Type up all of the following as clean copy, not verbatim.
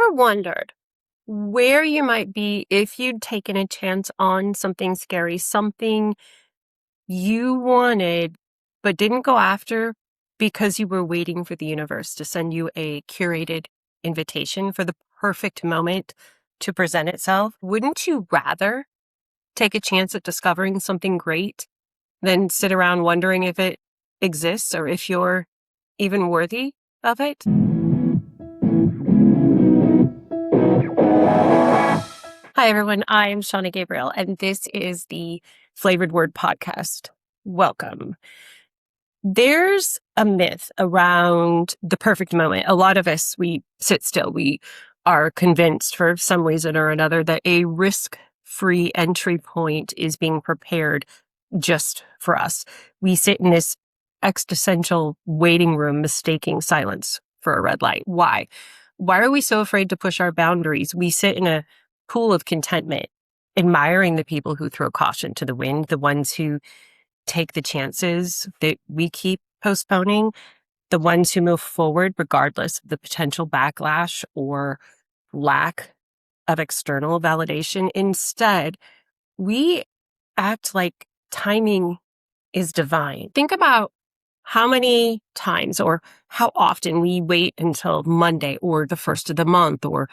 ever wondered where you might be if you'd taken a chance on something scary, something you wanted but didn't go after because you were waiting for the universe to send you a curated invitation for the perfect moment to present itself? Wouldn't you rather take a chance at discovering something great than sit around wondering if it exists or if you're even worthy of it? Hi, everyone. I'm Shauna Gabriel, and this is the Flavored Word Podcast. Welcome. There's a myth around the perfect moment. A lot of us, we sit still. We are convinced for some reason or another that a risk-free entry point is being prepared just for us. We sit in this existential waiting room mistaking silence for a red light. Why? Why are we so afraid to push our boundaries? We sit in a pool of contentment, admiring the people who throw caution to the wind, the ones who take the chances that we keep postponing, the ones who move forward regardless of the potential backlash or lack of external validation. Instead, we act like timing is divine. Think about how many times or how often we wait until Monday or the first of the month or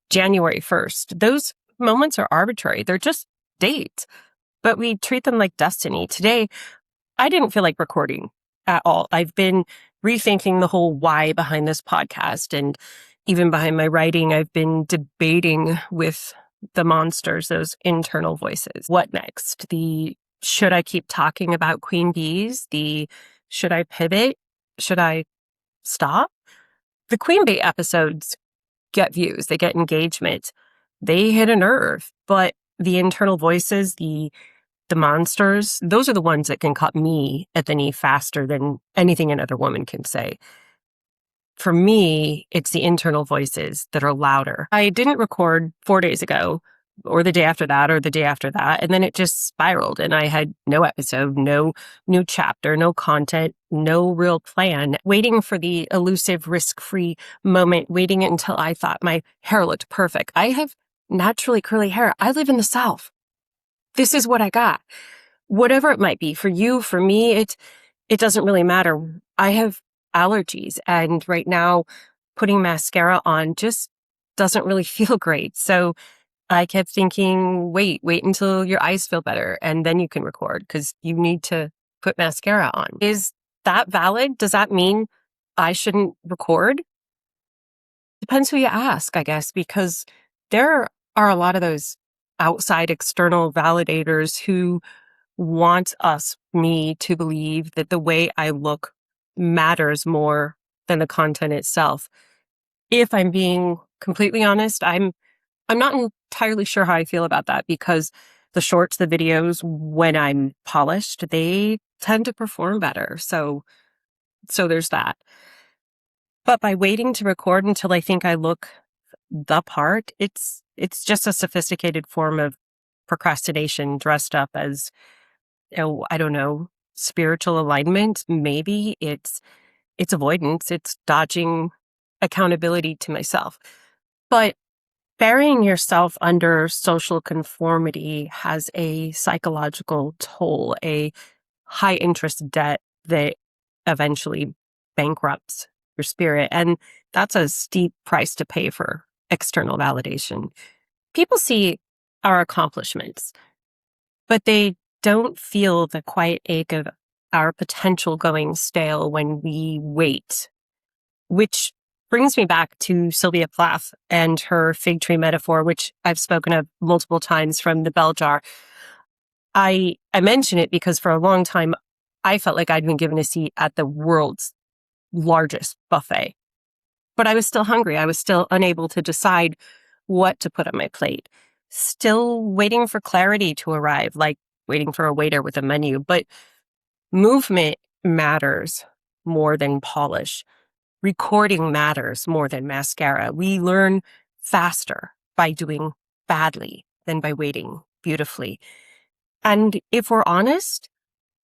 January 1st. Those moments are arbitrary. They're just dates, but we treat them like destiny. Today, I didn't feel like recording at all. I've been rethinking the whole why behind this podcast, and even behind my writing, I've been debating with the monsters, those internal voices. What next? The should I keep talking about queen bees? The should I pivot? Should I stop? The queen bee episodes get views, they get engagement, they hit a nerve. But the internal voices, the monsters, those are the ones that can cut me at the knee faster than anything another woman can say. For me, it's the internal voices that are louder. I didn't record 4 days ago, or the day after that, or the day after that, and then it just spiraled, and I had no episode, no new chapter, no content, no real plan, waiting for the elusive risk-free moment, waiting until I thought my hair looked perfect. I have naturally curly hair. I live in the South. This is what I got. Whatever it might be for you, for me, it doesn't really matter. I have allergies, and right now putting mascara on just doesn't really feel great. So I kept thinking, wait until your eyes feel better and then you can record because you need to put mascara on. Is that valid? Does that mean I shouldn't record? Depends who you ask, I guess, because there are a lot of those outside external validators who want me to believe that the way I look matters more than the content itself. If I'm being completely honest, I'm not entirely sure how I feel about that because the shorts, the videos, when I'm polished, they tend to perform better. So there's that. But by waiting to record until I think I look the part, it's just a sophisticated form of procrastination dressed up as, oh, I don't know, spiritual alignment. Maybe it's avoidance. It's dodging accountability to myself. But burying yourself under social conformity has a psychological toll, a high interest debt that eventually bankrupts your spirit. And that's a steep price to pay for external validation. People see our accomplishments, but they don't feel the quiet ache of our potential going stale when we wait, which brings me back to Sylvia Plath and her fig tree metaphor, which I've spoken of multiple times from the bell jar. I mention it because for a long time, I felt like I'd been given a seat at the world's largest buffet, but I was still hungry. I was still unable to decide what to put on my plate, still waiting for clarity to arrive, like waiting for a waiter with a menu. But movement matters more than polish. Recording matters more than mascara. We learn faster by doing badly than by waiting beautifully. And if we're honest,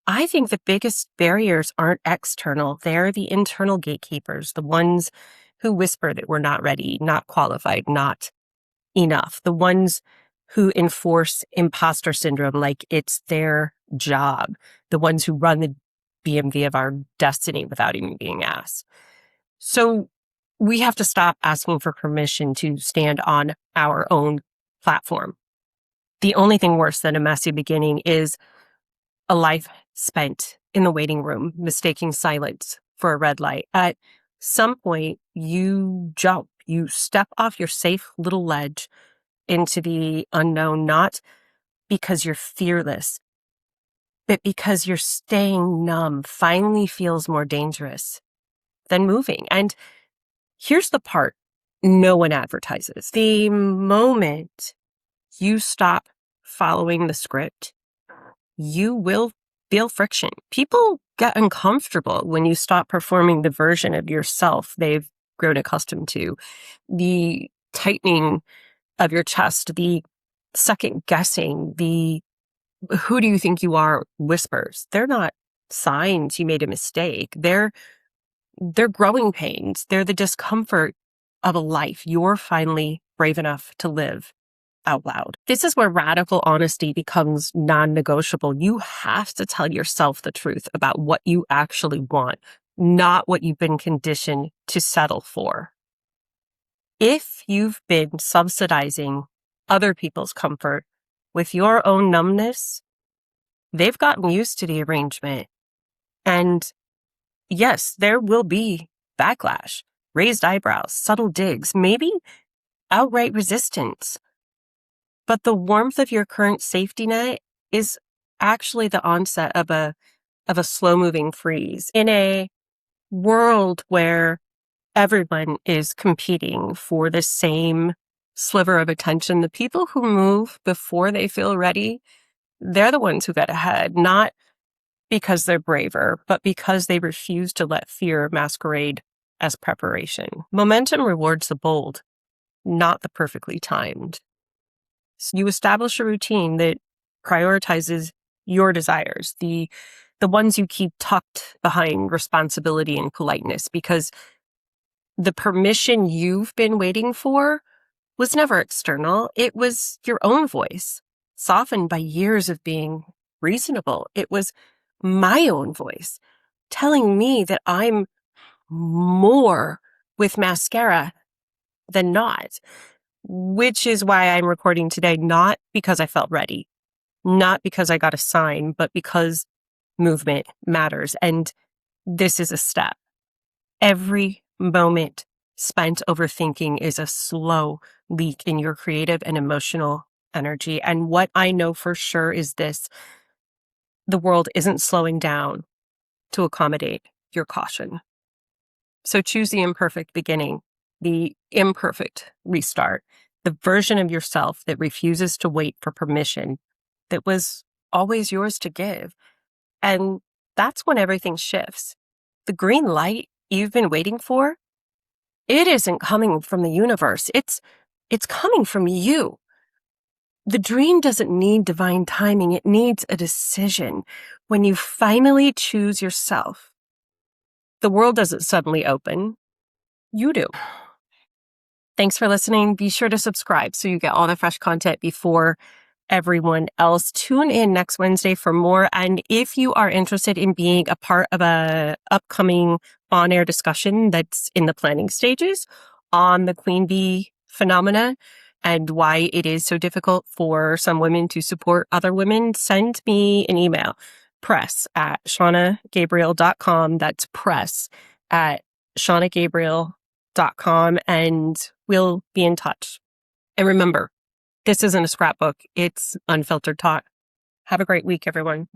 I think the biggest barriers aren't external. They're the internal gatekeepers, the ones who whisper that we're not ready, not qualified, not enough, the ones who enforce imposter syndrome like it's their job, the ones who run the BMV of our destiny without even being asked. So we have to stop asking for permission to stand on our own platform. The only thing worse than a messy beginning is a life spent in the waiting room, mistaking silence for a red light. At some point, you jump, you step off your safe little ledge into the unknown, not because you're fearless, but because you're staying numb finally feels more dangerous than moving. And here's the part no one advertises. The moment you stop following the script, you will feel friction. People get uncomfortable when you stop performing the version of yourself they've grown accustomed to. The tightening of your chest, the second guessing, the who do you think you are whispers. They're not signs you made a mistake. They're growing pains. They're the discomfort of a life you're finally brave enough to live out loud. This is where radical honesty becomes non-negotiable. You have to tell yourself the truth about what you actually want, not what you've been conditioned to settle for. If you've been subsidizing other people's comfort with your own numbness, they've gotten used to the arrangement. And yes, there will be backlash, raised eyebrows, subtle digs, maybe outright resistance. But the warmth of your current safety net is actually the onset of a slow-moving freeze. In a world where everyone is competing for the same sliver of attention, the people who move before they feel ready, they're the ones who get ahead, not because they're braver, but because they refuse to let fear masquerade as preparation. Momentum rewards the bold, not the perfectly timed. So you establish a routine that prioritizes your desires, the ones you keep tucked behind responsibility and politeness, because the permission you've been waiting for was never external. It was your own voice, softened by years of being reasonable. It was my own voice telling me that I'm more with mascara than not, which is why I'm recording today, not because I felt ready, not because I got a sign, but because movement matters. And this is a step. Every moment spent overthinking is a slow leak in your creative and emotional energy. And what I know for sure is this: the world isn't slowing down to accommodate your caution. So choose the imperfect beginning, the imperfect restart, the version of yourself that refuses to wait for permission that was always yours to give. And that's when everything shifts. The green light you've been waiting for, it isn't coming from the universe. It's coming from you. The dream doesn't need divine timing. It needs a decision. When you finally choose yourself, the world doesn't suddenly open. You do. Thanks for listening. Be sure to subscribe so you get all the fresh content before everyone else. Tune in next Wednesday for more. And if you are interested in being a part of a upcoming on-air discussion that's in the planning stages on the queen bee phenomena and why it is so difficult for some women to support other women, send me an email, press@shaunagabriel.com. That's press@shaunagabriel.com, and we'll be in touch. And remember, this isn't a scrapbook. It's unfiltered talk. Have a great week, everyone.